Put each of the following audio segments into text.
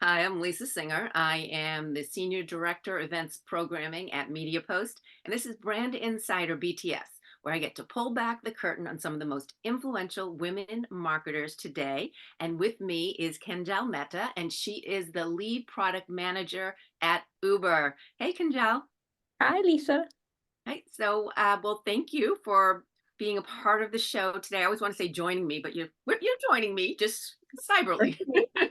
Hi, I'm Lisa Singer. I am the Senior Director Events Programming at MediaPost, and this is Brand Insider BTS, where I get to pull back the curtain on some of the most influential women marketers today. And with me is Kinjal Mehtad, and she is the lead product manager at Uber. Hey, Kinjal. Hi, Lisa. Right. Well, thank you for being a part of the show today. I always want to say joining me, but you're joining me just cyberly. Okay.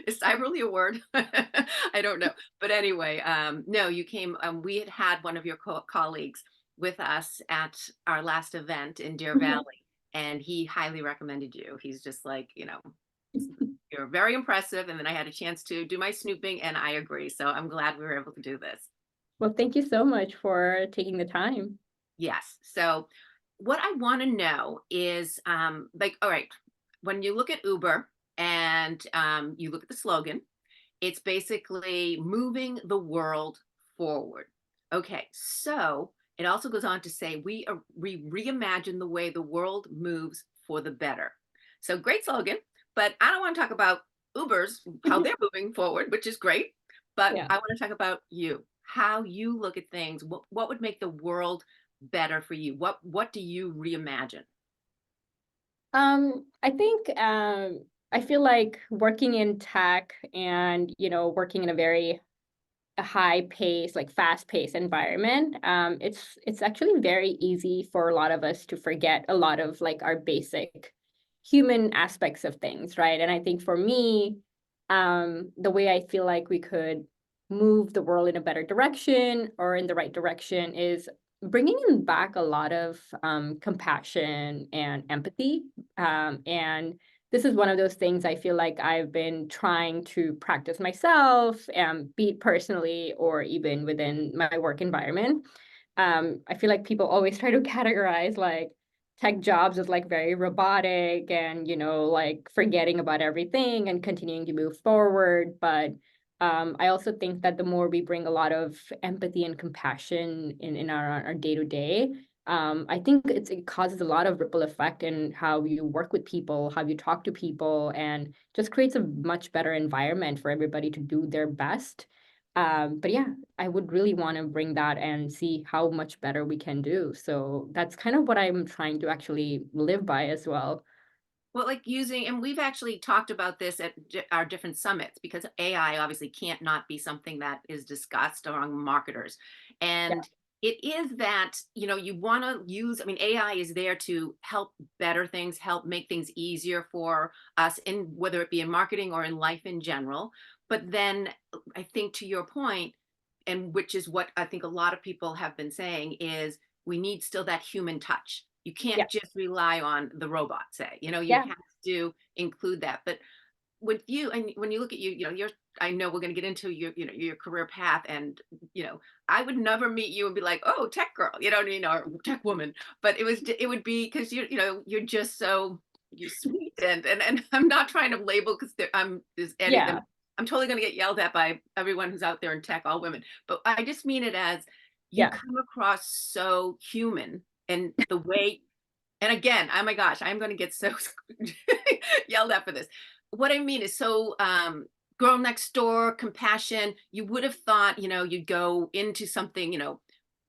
Is cyberly a word? I don't know. But anyway, no, you came. We had one of your colleagues with us at our last event in Deer Mhm. Valley, and he highly recommended you. He's just like, you're very impressive. And then I had a chance to do my snooping, and I agree. So I'm glad we were able to do this. Well, thank you so much for taking the time. Yes. So what I want to know is like, all right, when you look at Uber and you look at the slogan, it's basically moving the world forward. Okay. So it also goes on to say we reimagine the way the world moves for the better. So great slogan, but I don't want to talk about Uber's how they're moving forward, which is great. But Yeah. I want to talk about you, how you look at things. What would make the world better for you? What do you reimagine? I think I feel like working in tech and working in a very high pace, like fast paced environment, it's actually very easy for a lot of us to forget a lot of like our basic human aspects of things, right? And I think for me, the way I feel like we could move the world in a better direction or in the right direction is bringing in back a lot of compassion and empathy. And this is one of those things I feel like I've been trying to practice myself, be it personally or even within my work environment. I feel like people always try to categorize like tech jobs as like very robotic and, like forgetting about everything and continuing to move forward. But I also think that the more we bring a lot of empathy and compassion in our day to day, I think it causes a lot of ripple effect in how you work with people, how you talk to people, and just creates a much better environment for everybody to do their best. But yeah, I would really want to bring that and see how much better we can do. So that's kind of what I'm trying to actually live by as well. Well, like using, and we've actually talked about this at our different summits because AI obviously can't not be something that is discussed among marketers. Yeah, And it is that, you want to use, I mean, AI is there to help better things, help make things easier for us in whether it be in marketing or in life in general. But then I think to your point, and which is what I think a lot of people have been saying is we need still that human touch. You yeah, can't just rely on the robot, say, you yeah, have to include that. But with you, and when you look at you, you're, I know we're going to get into your career path. And, I would never meet you and be like, oh, tech girl, or tech woman. But it would be because you're just so, you're sweet. And I'm not trying to label because I'm is any of them. yeah, I'm totally going to get yelled at by everyone who's out there in tech, all women. But I just mean it as you yeah. come across so human and the way, and again, oh my gosh, I'm going to get so yelled at for this. What I mean is so girl next door, compassion. You would have thought, you'd go into something,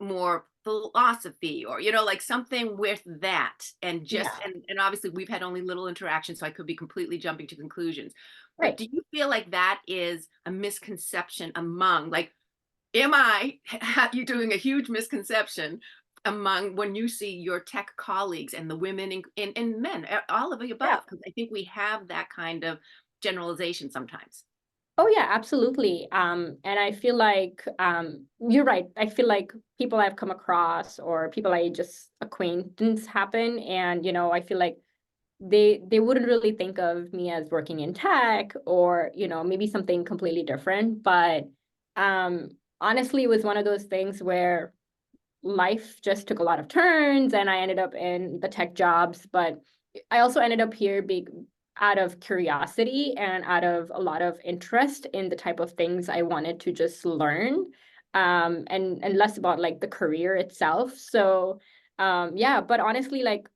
more philosophy or, like something with that. And just, Yeah, and obviously we've had only little interaction, so I could be completely jumping to conclusions. But right. do you feel like that is a misconception among, like, am I you doing a huge misconception among when you see your tech colleagues and the women and men, all of the Yeah. above? Because I think we have that kind of generalization sometimes. Oh yeah, absolutely. And I feel like you're right. I feel like people I've come across or people I just acquaintance happen, and I feel like they wouldn't really think of me as working in tech or maybe something completely different. But um, honestly, it was one of those things where life just took a lot of turns and I ended up in the tech jobs, but I also ended up here out of curiosity and out of a lot of interest in the type of things I wanted to just learn, and less about like the career itself. So yeah, but honestly, like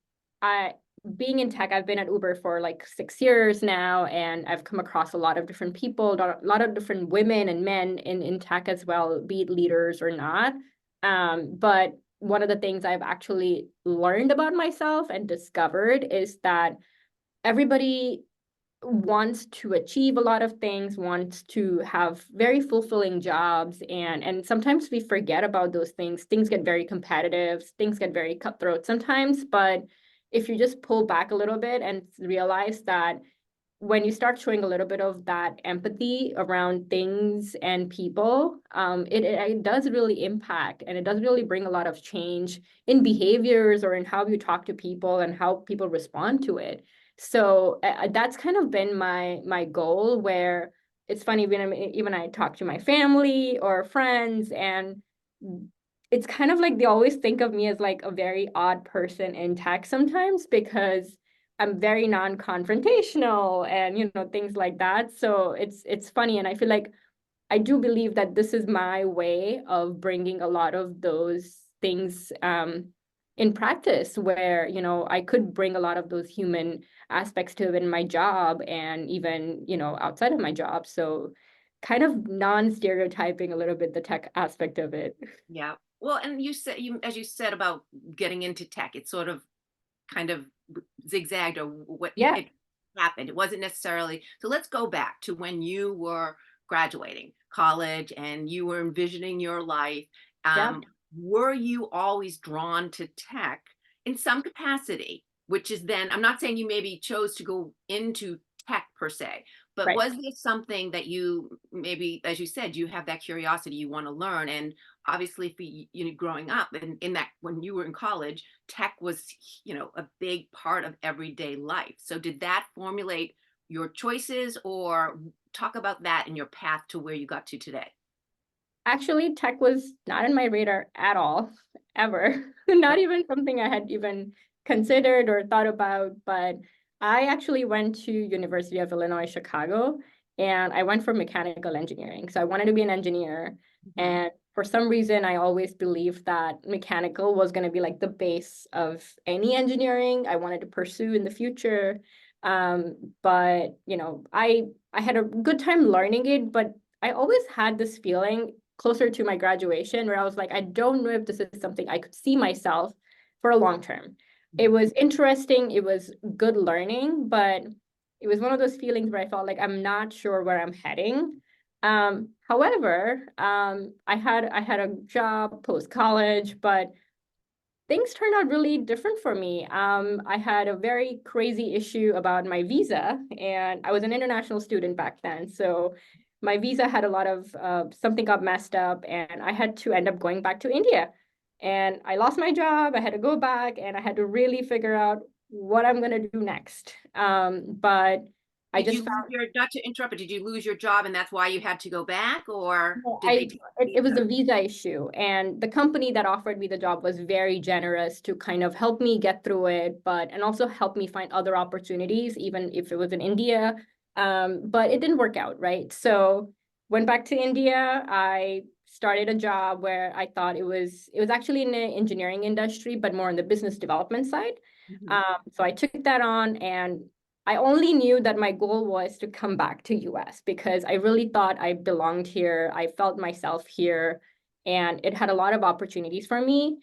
I being in tech, I've been at Uber for like 6 years now, and I've come across a lot of different people, a lot of different women and men in tech as well, be it leaders or not. But one of the things I've actually learned about myself and discovered is that everybody wants to achieve a lot of things, wants to have very fulfilling jobs, and sometimes we forget about those things. Things get very competitive, things get very cutthroat sometimes, but if you just pull back a little bit and realize that when you start showing a little bit of that empathy around things and people, it does really impact, and it does really bring a lot of change in behaviors or in how you talk to people and how people respond to it. So that's kind of been my goal. Where it's funny when even I talk to my family or friends, and it's kind of like they always think of me as like a very odd person in tech sometimes, because I'm very non-confrontational and things like that. So it's funny, and I feel like I do believe that this is my way of bringing a lot of those things in practice, where I could bring a lot of those human aspects to it in my job, and even outside of my job. So kind of non-stereotyping a little bit the tech aspect of it. Yeah. Well, and as you said about getting into tech, it sort of kind of zigzagged or what Yeah, it happened. It wasn't necessarily. So let's go back to when you were graduating college and you were envisioning your life. yeah, Were you always drawn to tech in some capacity? Which is then, I'm not saying you maybe chose to go into tech per se, but right. was there something that you maybe, as you said, you have that curiosity, you want to learn? And obviously, for growing up and in that when you were in college, tech was a big part of everyday life. So did that formulate your choices, or talk about that in your path to where you got to today? Actually, tech was not in my radar at all, ever. Not even something I had even considered or thought about. But I actually went to University of Illinois, Chicago, and I went for mechanical engineering. So I wanted to be an engineer. Mhm. And for some reason, I always believed that mechanical was going to be like the base of any engineering I wanted to pursue in the future. But I had a good time learning it, but I always had this feeling closer to my graduation where I was like, I don't know if this is something I could see myself for a long term. It was interesting, it was good learning, but it was one of those feelings where I felt like I'm not sure where I'm heading. However, I had a job post college, but things turned out really different for me. I had a very crazy issue about my visa, and I was an international student back then. So my visa had a lot of something got messed up, and I had to end up going back to India. And I lost my job. I had to go back, and I had to really figure out what I'm going to do next. But I Did just you lose your, not to interrupt, but did you lose your job and that's why you had to go back, or no, did they take the it was visa? a visa issue, and the company that offered me the job was very generous to kind of help me get through it, but and also help me find other opportunities, even if it was in India. But it didn't work out, right? So went back to India. I started a job where I thought it was actually in the engineering industry, but more on the business development side. Mhm. So I took that on, and I only knew that my goal was to come back to US because I really thought I belonged here. I felt myself here, and it had a lot of opportunities for me.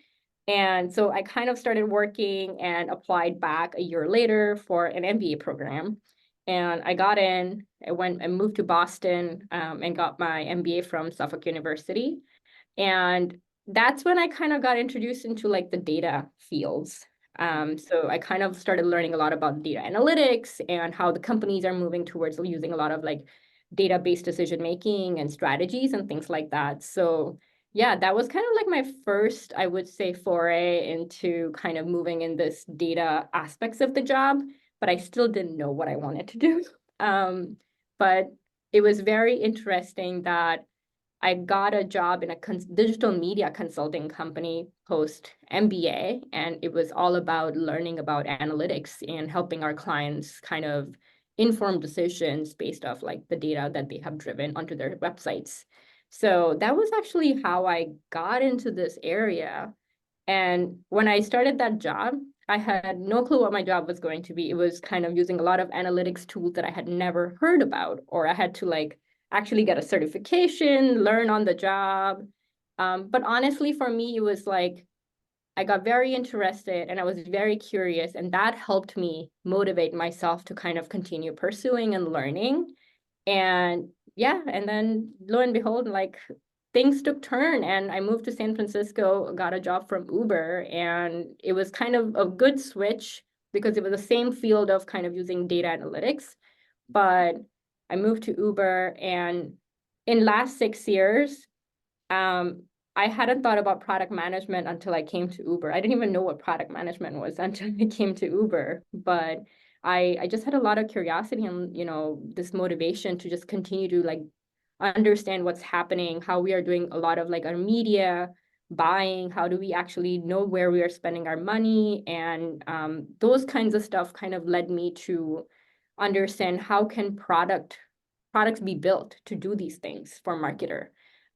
And so I kind of started working and applied back a year later for an MBA program. And I got in, I moved to Boston, and got my MBA from Suffolk University. And that's when I kind of got introduced into like the data fields. So I kind of started learning a lot about data analytics and how the companies are moving towards using a lot of like database decision making and strategies and things like that. So yeah, that was kind of like my first, I would say, foray into kind of moving in this data aspects of the job, but I still didn't know what I wanted to do. But it was very interesting that I got a job in a digital media consulting company post MBA, and it was all about learning about analytics and helping our clients kind of inform decisions based off like the data that they have driven onto their websites. So that was actually how I got into this area. And when I started that job, I had no clue what my job was going to be. It was kind of using a lot of analytics tools that I had never heard about, or I had to like actually get a certification, learn on the job. But honestly, for me, it was like I got very interested and I was very curious, and that helped me motivate myself to kind of continue pursuing and learning. And yeah, and then lo and behold, like things took turn and I moved to San Francisco, got a job from Uber, and it was kind of a good switch because it was the same field of kind of using data analytics. But I moved to Uber, and in last 6 years, um, I hadn't thought about product management until I came to Uber. I didn't even know what product management was until I came to Uber. But I just had a lot of curiosity and, this motivation to just continue to like understand what's happening, how we are doing a lot of like our media buying, how do we actually know where we are spending our money, and those kinds of stuff kind of led me to understand how can products be built to do these things for marketer.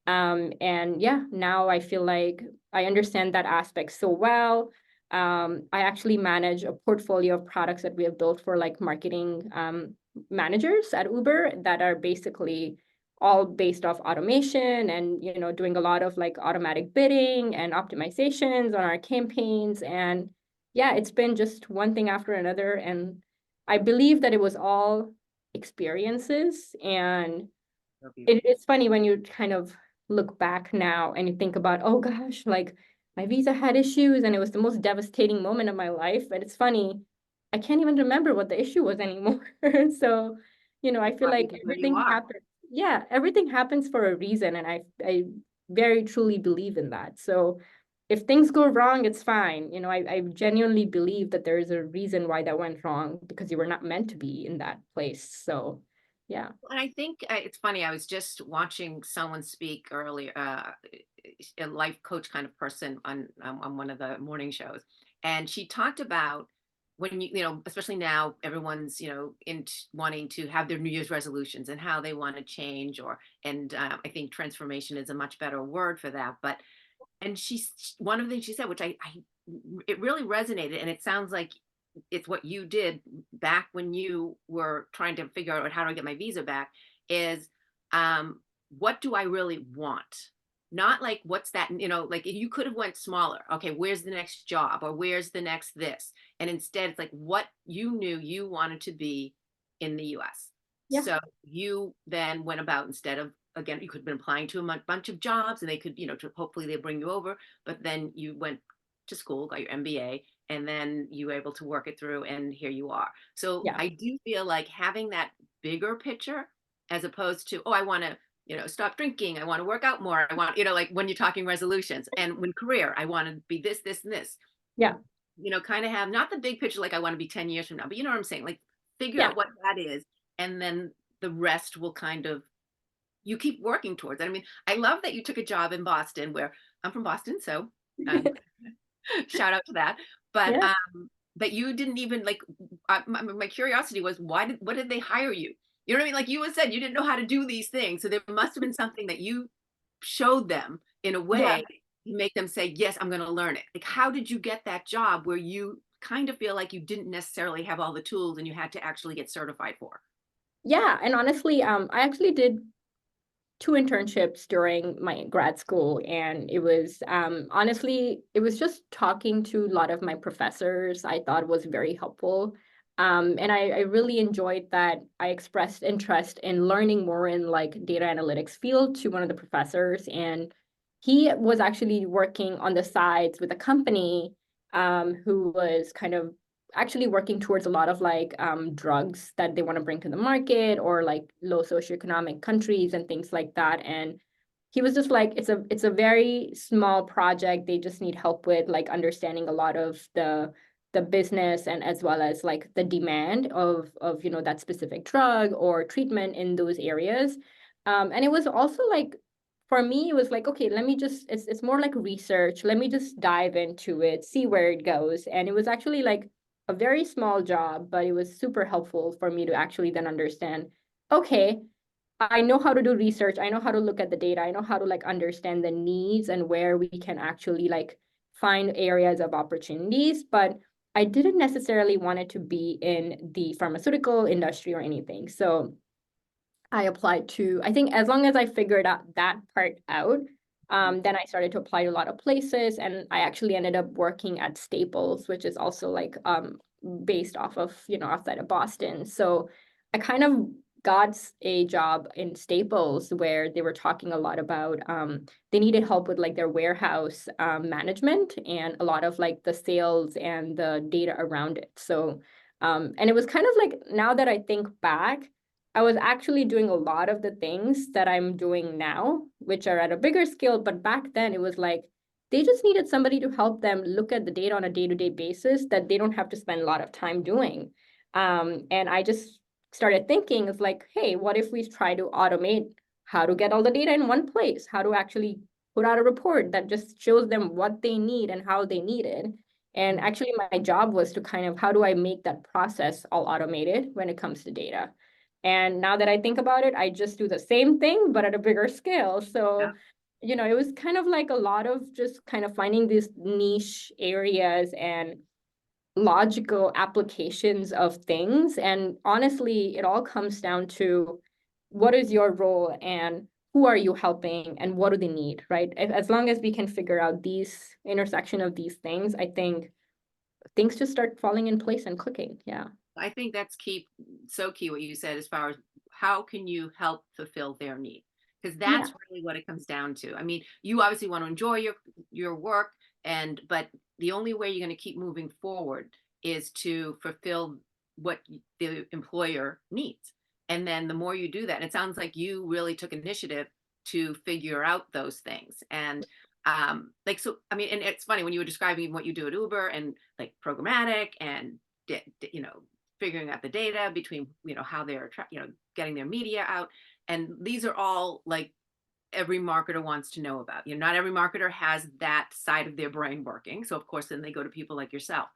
And yeah, now I feel like I understand that aspect so well. I actually manage a portfolio of products that we have built for like marketing managers at Uber that are basically all based off automation and doing a lot of like automatic bidding and optimizations on our campaigns. And yeah, it's been just one thing after another. And I believe that it was all experiences. And So beautiful. it's funny when you kind of look back now and you think about, oh gosh, like my visa had issues and it was the most devastating moment of my life. But it's funny, I can't even remember what the issue was anymore. So, I feel Brought you like to where you everything are. happens. Yeah, everything happens for a reason. And I very truly believe in that. So if things go wrong, it's fine. I genuinely believe that there is a reason why that went wrong because you were not meant to be in that place. So yeah. And I think it's funny. I was just watching someone speak earlier, a life coach kind of person on one of the morning shows, and she talked about when especially now everyone's in wanting to have their New Year's resolutions and how they want to change, or and I think transformation is a much better word for that. But and one of the things she said, which I it really resonated, and it sounds like it's what you did back when you were trying to figure out how do I get my visa back, is what do I really want? Not like what's that, like you could have went smaller. Okay, where's the next job or where's the next this? And instead it's like what you knew you wanted to be in the US. Yeah. So you then went about, instead of, again, you could have been applying to a bunch of jobs and they could, hopefully they bring you over, but then you went to school, got your MBA, and then you were able to work it through, and here you are. So Yeah. I do feel like having that bigger picture, as opposed to, oh, I want to, stop drinking, I want to work out more, I want, like when you're talking resolutions, and when career, I want to be this and this, Yeah. kind of have not the big picture, like I want to be 10 years from now, but you know what I'm saying? Like figure Yeah. out what that is, and then the rest will kind of, you keep working towards it. I mean, I love that you took a job in Boston, where I'm from Boston, so um, shout out to that. But Yeah. that you didn't even like. My curiosity was, what did they hire you? You know what I mean? Like you had said, you didn't know how to do these things, so there must have been something that you showed them in a Yeah. way to make them say, "Yes, I'm going to learn it." Like, how did you get that job where you kind of feel like you didn't necessarily have all the tools and you had to actually get certified for? Yeah. And honestly, I actually did two internships during my grad school, and it was honestly it was just talking to a lot of my professors. I thought was very helpful. And I really enjoyed that I expressed interest in learning more in like data analytics field to one of the professors, and he was actually working on the sides with a company who was kind of actually working towards a lot of like drugs that they want to bring to the market, or like low socioeconomic countries and things like that. And he was just like, it's a very small project. They just need help with like understanding a lot of the business, and as well as like the demand of that specific drug or treatment in those areas. And it was also like, for me, it was like, okay, let me just, it's more like research. Let me just dive into it, see where it goes. And it was actually like a very small job, but it was super helpful for me to actually then understand, okay, I know how to do research. I know how to look at the data. I know how to like understand the needs and where we can actually like find areas of opportunities. But I didn't necessarily want it to be in the pharmaceutical industry or anything. So I applied to, I think as long as I figured out that part out, then I started to apply to a lot of places. And I actually ended up working at Staples, which is also like based off of, outside of Boston. So I kind of got a job in Staples where they were talking a lot about they needed help with like their warehouse management and a lot of like the sales and the data around it. So and it was kind of like, now that I think back, I was actually doing a lot of the things that I'm doing now, which are at a bigger scale. But back then, it was like they just needed somebody to help them look at the data on a day-to-day basis that they don't have to spend a lot of time doing. And I just started thinking, it's like, hey, what if we try to automate how to get all the data in one place, how to actually put out a report that just shows them what they need and how they need it. And actually, my job was to kind of, how do I make that process all automated when it comes to data? And now that I think about it, I just do the same thing, but at a bigger scale. Yeah. So, it was kind of like a lot of just kind of finding these niche areas and logical applications of things. And honestly, it all comes down to what is your role and who are you helping and what do they need, right? As long as we can figure out these intersection of these things, I think things just start falling in place and clicking. Yeah. I think that's key, so key what you said as far as how can you help fulfill their need? Because Yeah. that's really what it comes down to. I mean, you obviously want to enjoy your work, and but the only way you're going to keep moving forward is to fulfill what the employer needs. And then the more you do that, it sounds like you really took initiative to figure out those things. And like, so I mean, and it's funny when you were describing what you do at Uber and like programmatic and you know, figuring out the data between, you know, how they're getting their media out, and these are all like every marketer wants to know about. You know, not every marketer has that side of their brain working, so of course then they go to people like yourself.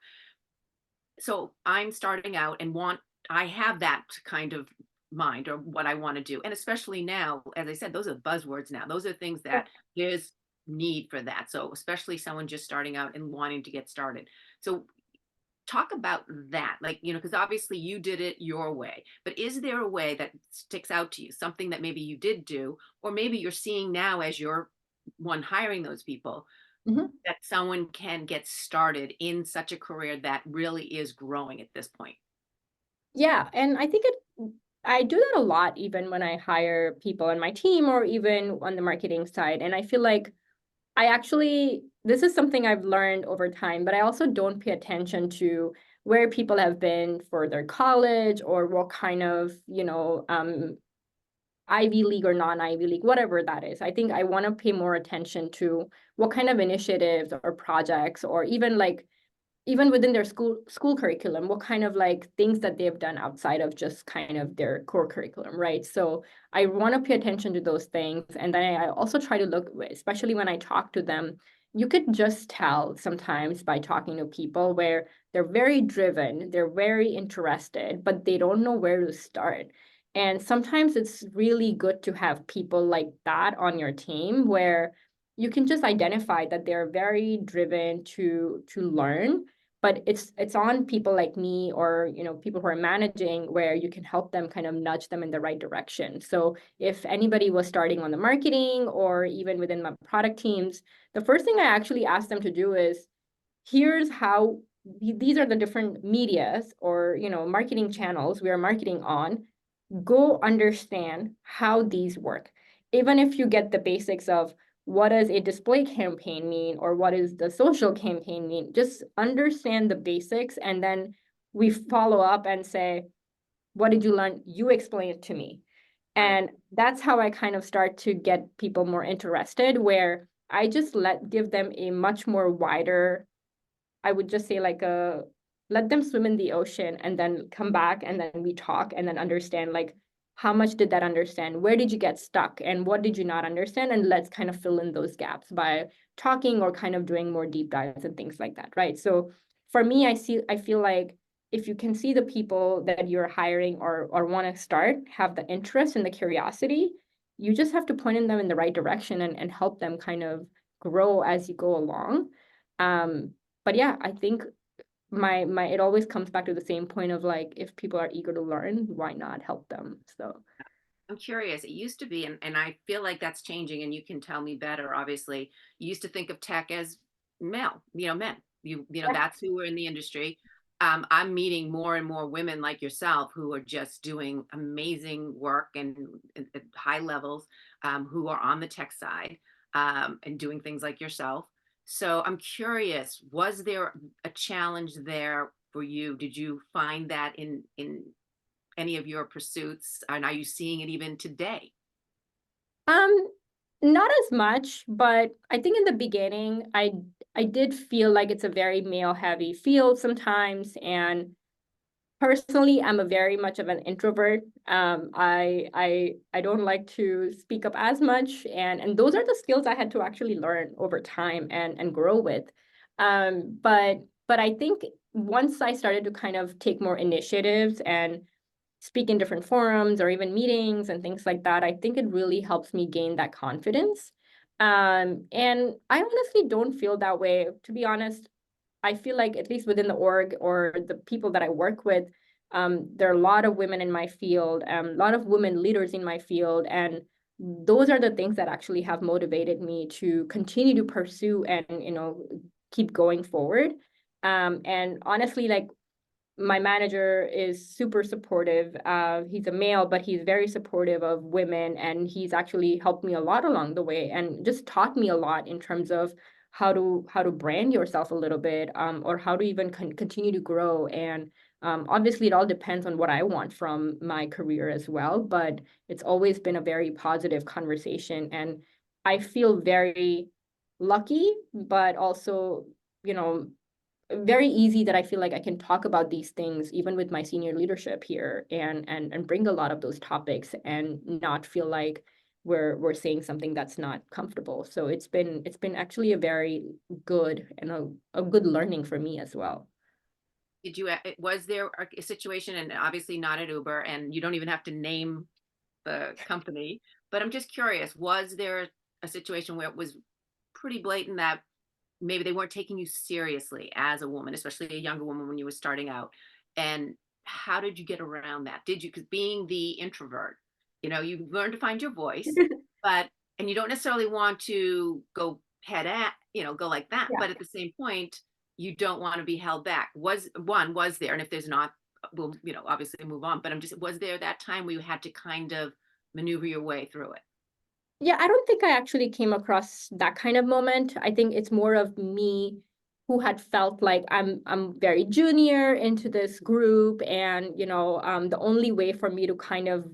So I'm starting out and want, I have that kind of mind or what I want to do, and especially now, as I said, those are buzzwords now. Those are things that there's need for that, so especially someone just starting out and wanting to get started. So talk about that, like, you know, because obviously you did it your way, but is there a way that sticks out to you, something that maybe you did do, or maybe you're seeing now as you're one hiring those people, Mhm. that someone can get started in such a career that really is growing at this point? Yeah, and I do that a lot even when I hire people on my team or even on the marketing side. And I feel like this is something I've learned over time, but I also don't pay attention to where people have been for their college or what kind of, Ivy League or non-Ivy League, whatever that is. I think I want to pay more attention to what kind of initiatives or projects or even within their school curriculum, what kind of like things that they've done outside of just kind of their core curriculum, right? So I want to pay attention to those things. And then I also try to look, especially when I talk to them, you could just tell sometimes by talking to people where they're very driven, they're very interested, but they don't know where to start. And sometimes it's really good to have people like that on your team where you can just identify that they're very driven to learn, but it's on people like me or people who are managing where you can help them kind of nudge them in the right direction. So if anybody was starting on the marketing or even within my product teams, the first thing I actually ask them to do is, here's how these are the different medias or marketing channels we are marketing on. Go understand how these work. Even if you get the basics of what does a display campaign mean or what is the social campaign mean, just understand the basics and then we follow up and say, what did you learn? You explain it to me. Right. And that's how I kind of start to get people more interested, where I just give them a much more wider, I would just say like let them swim in the ocean and then come back and then we talk and then understand like how much did that understand? Where did you get stuck? And what did you not understand? And let's kind of fill in those gaps by talking or kind of doing more deep dives and things like that, right? So for me, I feel like if you can see the people that you're hiring or want to start have the interest and the curiosity, you just have to point in them in the right direction and help them kind of grow as you go along. Um, but yeah, I think my it always comes back to the same point of like, if people are eager to learn, why not help them? So I'm curious. It used to be, and I feel like that's changing, and you can tell me better, obviously. You used to think of tech as male, men. yeah. That's who were in the industry. I'm meeting more and more women like yourself who are just doing amazing work and at high levels, who are on the tech side, and doing things like yourself. So I'm curious, was there a challenge there for you? Did you find that in any of your pursuits? And are you seeing it even today? Um, Not as much, but I think in the beginning, I did feel like it's a very male heavy field sometimes, and personally, I'm a very much of an introvert. I don't like to speak up as much, and those are the skills I had to actually learn over time and grow with. But I think once I started to kind of take more initiatives and speak in different forums or even meetings and things like that, I think it really helps me gain that confidence. And I honestly don't feel that way. To be honest, I feel like at least within the org or the people that I work with, there are a lot of women in my field, a lot of women leaders in my field, and those are the things that actually have motivated me to continue to pursue and keep going forward. And honestly, like my manager is super supportive. He's a male, but he's very supportive of women, and he's actually helped me a lot along the way, and just taught me a lot in terms of how to brand yourself a little bit, or how to even continue to grow. And obviously, it all depends on what I want from my career as well. But it's always been a very positive conversation, and I feel very lucky, but also, you know, very easy that I feel like I can talk about these things even with my senior leadership here, and bring a lot of those topics and not feel like we're saying something that's not comfortable. So it's been actually a very good and a good learning for me as well. Was there a situation, and obviously not at Uber, and you don't even have to name the company, but I'm just curious, was there a situation where it was pretty blatant that maybe they weren't taking you seriously as a woman, especially a younger woman when you were starting out? And how did you get around that? Did you, because being the introvert, you learn to find your voice, but, and you don't necessarily want to go head at, go like that. Yeah. But at the same point, you don't want to be held back. Was there, and if there's not, we'll, obviously move on, but was there that time where you had to kind of maneuver your way through it? Yeah, I don't think I actually came across that kind of moment. I think it's more of me who had felt like I'm very junior into this group, and the only way for me to kind of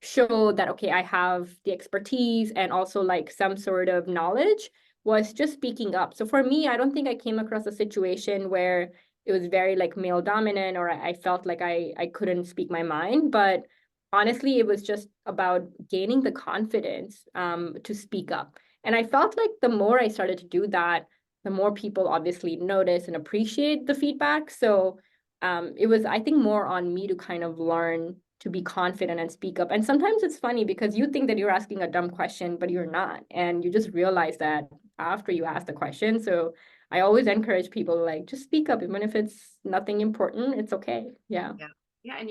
show that okay, I have the expertise and also like some sort of knowledge was just speaking up. So for me, I don't think I came across a situation where it was very like male dominant, or I felt like I couldn't speak my mind. But honestly, it was just about gaining the confidence to speak up. And I felt like the more I started to do that, the more people obviously notice and appreciate the feedback. So it was, I think, more on me to kind of learn to be confident and speak up. And sometimes it's funny because you think that you're asking a dumb question, but you're not. And you just realize that after you ask the question. So I always encourage people to like just speak up, even if it's nothing important, it's okay. Yeah, Yeah. Yeah, and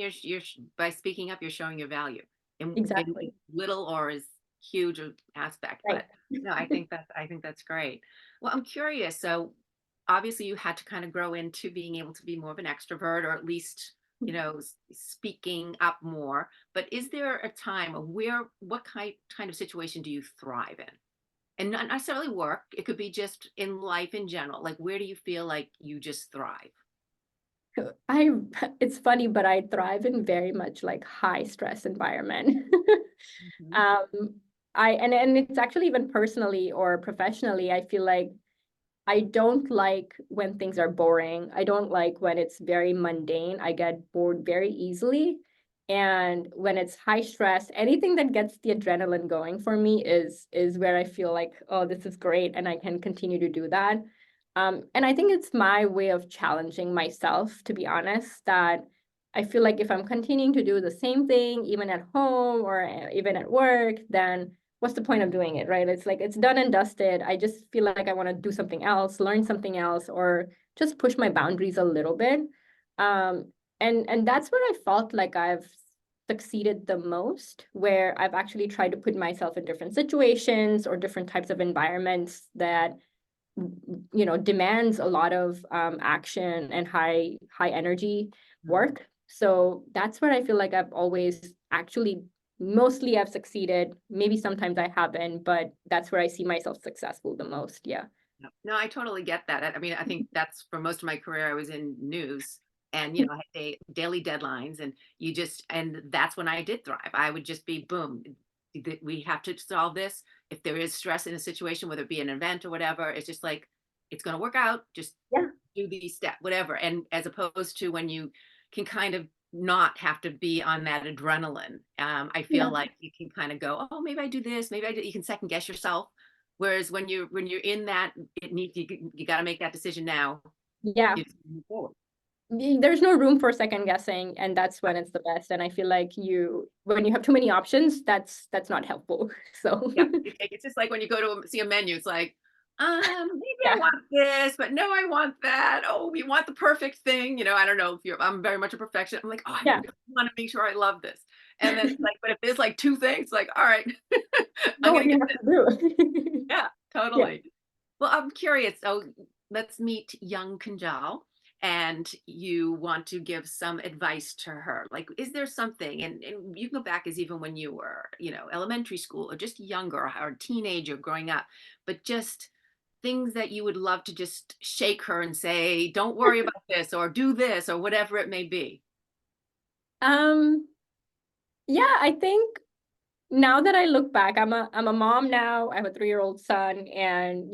by speaking up, you're showing your value in exactly. little or as huge an aspect. Right. But no, I think that's great. Well, I'm curious. So obviously you had to kind of grow into being able to be more of an extrovert, or at least, speaking up more. But is there a time of what kind of situation do you thrive in? And not necessarily work, it could be just in life in general. Like, where do you feel like you just thrive? I it's funny, but I thrive in very much like high stress environment. Mhm. um and it's actually even personally or professionally, I feel like I don't like when things are boring. I don't like when it's very mundane. I get bored very easily. And when it's high stress, anything that gets the adrenaline going for me is where I feel like, oh, this is great, and I can continue to do that. And I think it's my way of challenging myself, to be honest, that I feel like if I'm continuing to do the same thing, even at home or even at work, then what's the point of doing it, right? It's like it's done and dusted. I just feel like I want to do something else, learn something else, or just push my boundaries a little bit. And that's where I felt like I've succeeded the most, where I've actually tried to put myself in different situations or different types of environments that demands a lot of action and high energy work. So that's where I feel like I've always actually mostly I've succeeded. Maybe sometimes I haven't, but that's where I see myself successful the most. Yeah. No, no, I totally get that. I mean, I think that's for most of my career, I was in news and, I had daily deadlines and and that's when I did thrive. I would just be boom, we have to solve this. If there is stress in a situation, whether it be an event or whatever, it's just like, it's going to work out. Just Yeah. do these steps, whatever. And as opposed to when you can kind of not have to be on that adrenaline, I feel Yeah. like you can kind of go, oh, maybe I do this, maybe I do. You can second guess yourself. Whereas when you're in that, you got to make that decision now. Yeah. You just move forward. There's no room for second guessing, and that's when it's the best. And I feel like when you have too many options, that's not helpful. So Yeah, it's just like when you go to see a menu, it's like, maybe I yeah. want this, but no, I want that. Oh, we want the perfect thing. I don't know if I'm very much a perfectionist. I'm like, oh, I Yeah. really want to make sure I love this. And then it's like, but if there's like two things, like, all right, I'm Know gonna what you get have this. to do. Yeah, Yeah. totally. Well, I'm curious. So let's meet young Kinjal, and you want to give some advice to her. Like, is there something, and you can go back as even when you were, elementary school or just younger or a teenager growing up, but just things that you would love to just shake her and say, don't worry about this or do this or whatever it may be. Um, yeah, I think now that I look back, I'm a mom now. I have a 3-year-old son, and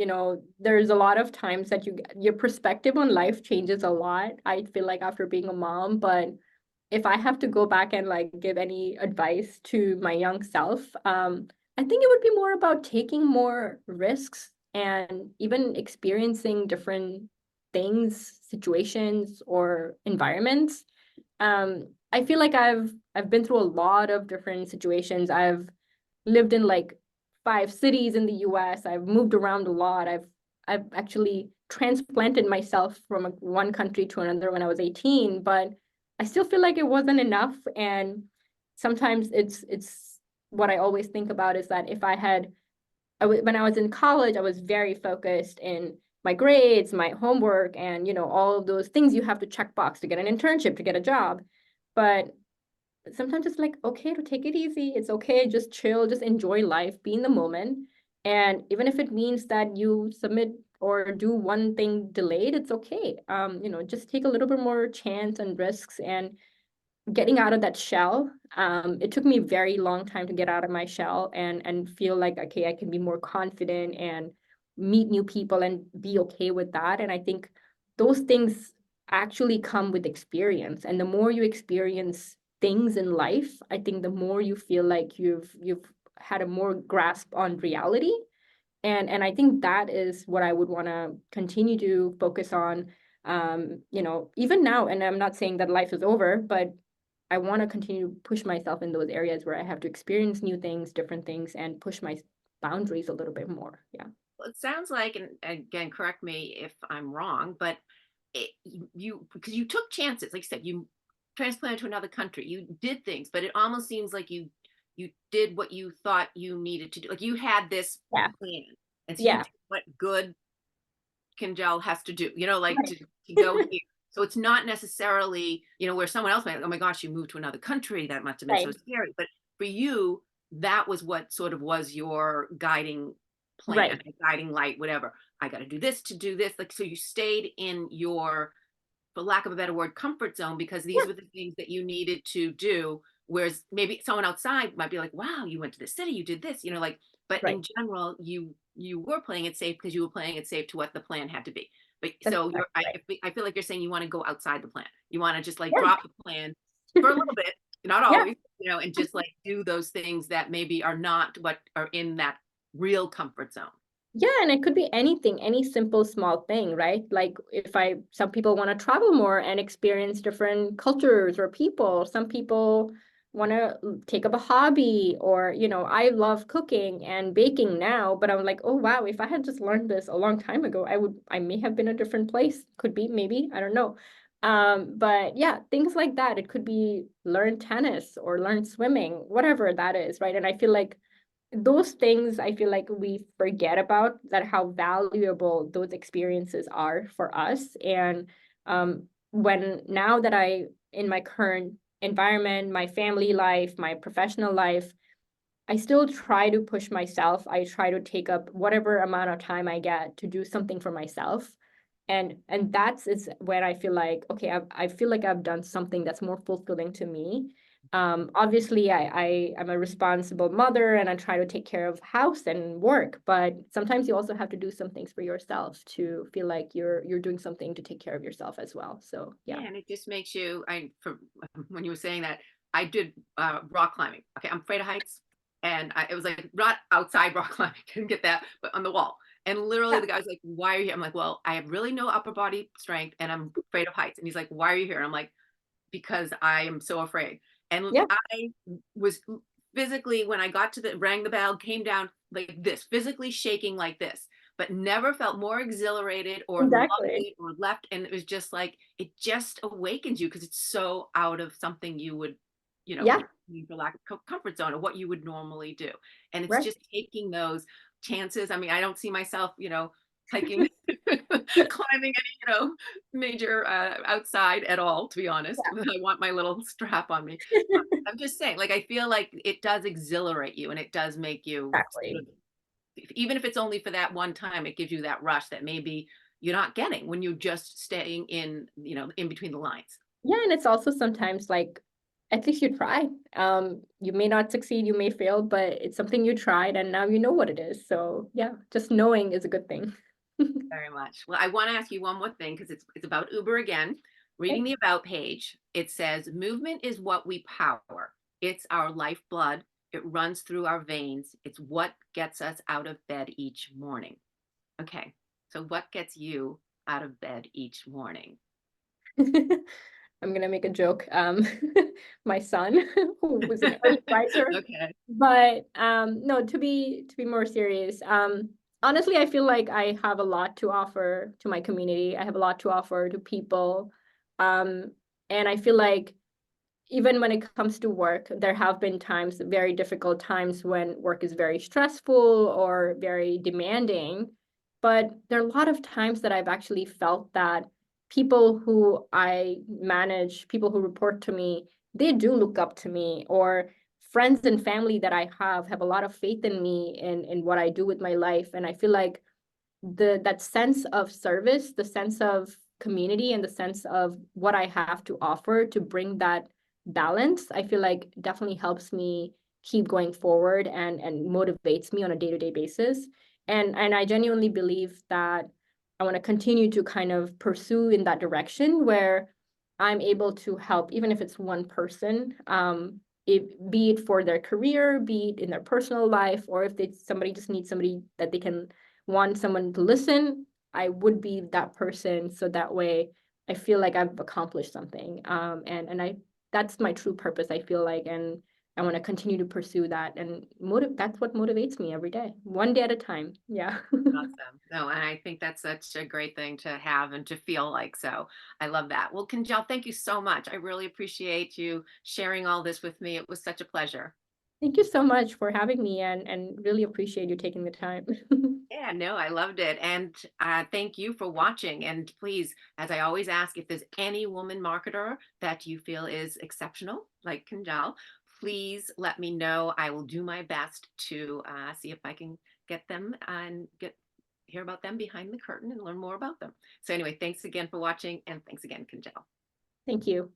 there's a lot of times that your perspective on life changes a lot. I feel like after being a mom, but if I have to go back and like give any advice to my young self, I think it would be more about taking more risks and even experiencing different things, situations, or environments. I feel like I've been through a lot of different situations. I've lived in like 5 cities in the US. I've moved around a lot. I've actually transplanted myself from one country to another when I was 18, but I still feel like it wasn't enough. And sometimes it's what I always think about is that if I had when I was in college, I was very focused in my grades, my homework, and all of those things you have to check box to get an internship, to get a job. But sometimes it's like okay to take it easy. It's okay, just chill, just enjoy life, be in the moment. And even if it means that you submit or do one thing delayed, it's okay. Just take a little bit more chance and risks and getting out of that shell. It took me a very long time to get out of my shell and feel like okay, I can be more confident and meet new people and be okay with that. And I think those things actually come with experience. And the more you experience things in life, I think the more you feel like you've had a more grasp on reality. And I think that is what I would want to continue to focus on. Even now, and I'm not saying that life is over, but I want to continue to push myself in those areas where I have to experience new things, different things, and push my boundaries a little bit more. Yeah. Well, it sounds like, and again, correct me if I'm wrong, but because you took chances, like you said, you transplanted to another country, you did things, but it almost seems like you did what you thought you needed to do. Like you had this Yeah. plan, and so you Yeah. did what good Kinjal has to do, like Right. to go here. So it's not necessarily, where someone else might, oh my gosh, you moved to another country. That must have been so Right. scary. But for you, that was what sort of was your guiding plan, Right. guiding light, whatever. I got to do this to do this. Like, so you stayed in your, for lack of a better word, comfort zone because these Yeah. were the things that you needed to do. Whereas maybe someone outside might be like, wow, you went to the city, you did this, like, but Right. in general, you were playing it safe because you were playing it safe to what the plan had to be. But That's so exactly right. I feel like you're saying you want to go outside the plan. You want to just like Yeah. drop the plan for a little bit, not Yeah. always, and just like do those things that maybe are not what are in that real comfort zone. Yeah, and it could be anything, any simple small thing, right? Like if some people want to travel more and experience different cultures or people. Some people want to take up a hobby, or, I love cooking and baking now, but I'm like, oh wow, if I had just learned this a long time ago, I may have been a different place. Could be, maybe, I don't know. But yeah, things like that. It could be learn tennis or learn swimming, whatever that is, right? And I feel like those things, I feel like we forget about that, how valuable those experiences are for us. And when now that I, in my current environment, my family life, my professional life, I still try to push myself. I try to take up whatever amount of time I get to do something for myself. And that's is when I feel like, okay, I feel like I've done something that's more fulfilling to me. Obviously, I am a responsible mother and I try to take care of house and work, but sometimes you also have to do some things for yourself to feel like you're doing something to take care of yourself as well. So yeah. Yeah, and it just makes you. I from when you were saying that, I did rock climbing. Okay, I'm afraid of heights, and it was like not outside rock climbing, couldn't get that, but on the wall. And literally, Yeah. the guy's like, "Why are you here?" I'm like, "Well, I have really no upper body strength, and I'm afraid of heights." And he's like, "Why are you here?" And I'm like, "Because I am so afraid." And Yeah, I was physically, when I got to the rang the bell, came down like this, physically shaking like this, but never felt more exhilarated or exactly. light or left. And it was just like, it just awakens you because it's so out of something you would, Yeah, for lack of comfort zone or what you would normally do. And it's right. just taking those chances. I mean, I don't see myself, hiking, climbing any, major outside at all, to be honest. Yeah, I want my little strap on me. I'm just saying, like, I feel like it does exhilarate you and it does make you exactly. sort of, even if it's only for that one time, it gives you that rush that maybe you're not getting when you're just staying in, in between the lines. Yeah, and it's also sometimes like, at least you tried. You may not succeed, you may fail, but it's something you tried and now you know what it is. So yeah, just knowing is a good thing. Very much. Well, I want to ask you one more thing because it's about Uber again. Okay. Reading the about page, it says movement is what we power. It's our lifeblood. It runs through our veins. It's what gets us out of bed each morning. Okay. So what gets you out of bed each morning? I'm gonna make a joke. My son, who was an early riser, Okay. but no, to be more serious, honestly, I feel like I have a lot to offer to my community. I have a lot to offer to people, um, and I feel like even when it comes to work, there have been times, very difficult times when work is very stressful or very demanding. But there are a lot of times that I've actually felt that people who I manage, people who report to me, they do look up to me, or friends and family that I have a lot of faith in me in what I do with my life. And I feel like that sense of service, the sense of community, and the sense of what I have to offer to bring that balance, I feel like definitely helps me keep going forward and motivates me on a day-to-day basis. And I genuinely believe that I want to continue to kind of pursue in that direction where I'm able to help, even if it's one person, be it for their career, be it in their personal life, or if somebody just needs somebody that they can want someone to listen, I would be that person. So that way I feel like I've accomplished something. And I that's my true purpose, I feel like, and I want to continue to pursue that and that's what motivates me every day, one day at a time. Yeah. Awesome. No, and I think that's such a great thing to have and to feel like. So I love that. Well, Kinjal, thank you so much. I really appreciate you sharing all this with me. It was such a pleasure. Thank you so much for having me and really appreciate you taking the time. Yeah, no, I loved it. And thank you for watching. And please, as I always ask, if there's any woman marketer that you feel is exceptional, like Kinjal, please let me know. I will do my best to see if I can get them and hear about them behind the curtain and learn more about them. So anyway, thanks again for watching, and thanks again, Kinjal. Thank you.